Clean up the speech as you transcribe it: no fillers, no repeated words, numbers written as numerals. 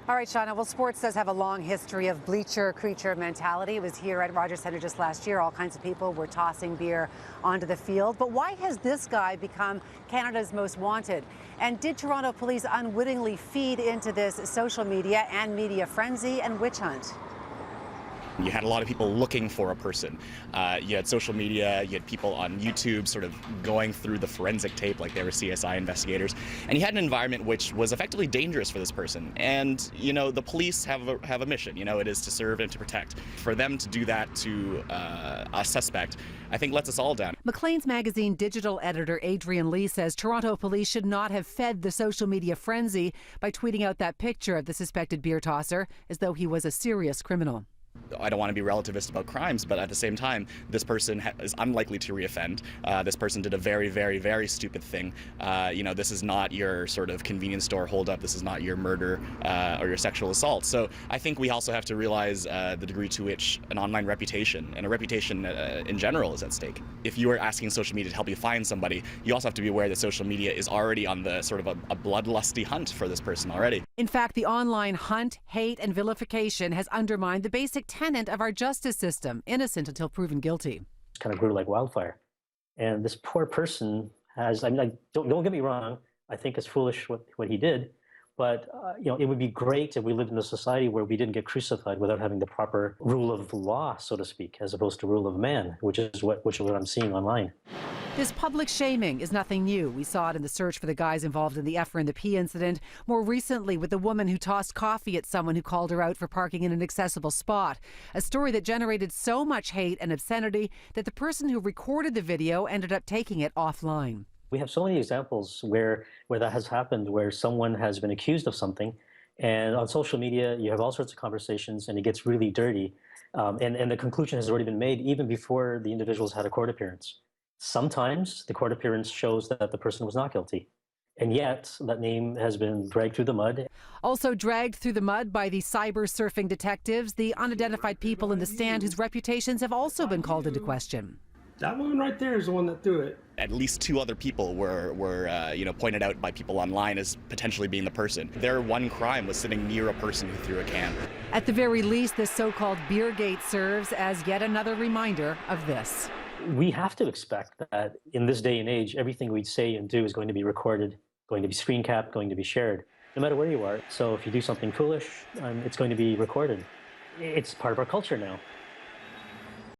All right, Shauna. Well, sports does have a long history of bleacher creature mentality. It was here at Rogers Centre just last year. All kinds of people were tossing beer onto the field. But why has this guy become Canada's most wanted? And did Toronto police unwittingly feed into this social media and media frenzy and witch hunt? You had a lot of people looking for a person. You had social media, you had people on YouTube sort of going through the forensic tape like they were CSI investigators. And you had an environment which was effectively dangerous for this person. And, you know, the police have a mission, you know, it is to serve and to protect. For them to do that to a suspect, I think lets us all down. Maclean's magazine digital editor Adrian Lee says Toronto police should not have fed the social media frenzy by tweeting out that picture of the suspected beer tosser as though he was a serious criminal. I don't want to be relativist about crimes, but at the same time, this person is unlikely to reoffend. This person did a very, very, very stupid thing. You know, this is not your sort of convenience store holdup. This is not your murder or your sexual assault. So I think we also have to realize the degree to which an online reputation and a reputation in general is at stake. If you are asking social media to help you find somebody, you also have to be aware that social media is already on the sort of a bloodlusty hunt for this person already. In fact, the online hunt, hate, and vilification has undermined the basic tenet of our justice system, innocent until proven guilty. It kind of grew like wildfire. And this poor person has, I mean, don't get me wrong, I think it's foolish what he did, but you know, it would be great if we lived in a society where we didn't get crucified without having the proper rule of law, so to speak, as opposed to rule of man, which is what I'm seeing online. This public shaming is nothing new. We saw it in the search for the guys involved in the F and the P incident. More recently with the woman who tossed coffee at someone who called her out for parking in an accessible spot. A story that generated so much hate and obscenity that the person who recorded the video ended up taking it offline. We have so many examples where that has happened, where someone has been accused of something, and on social media you have all sorts of conversations and it gets really dirty, and the conclusion has already been made even before the individuals had a court appearance. Sometimes the court appearance shows that the person was not guilty, and yet that name has been dragged through the mud. Also dragged through the mud by the cyber surfing detectives, the unidentified people in the stand whose reputations have also been called into question. That woman right there is the one that threw it. At least two other people were you know, pointed out by people online as potentially being the person. Their one crime was sitting near a person who threw a can. At the very least, this so-called Beergate serves as yet another reminder of this. We have to expect that in this day and age, everything we say and do is going to be recorded, going to be screen capped, going to be shared, no matter where you are. So if you do something foolish, it's going to be recorded. It's part of our culture now.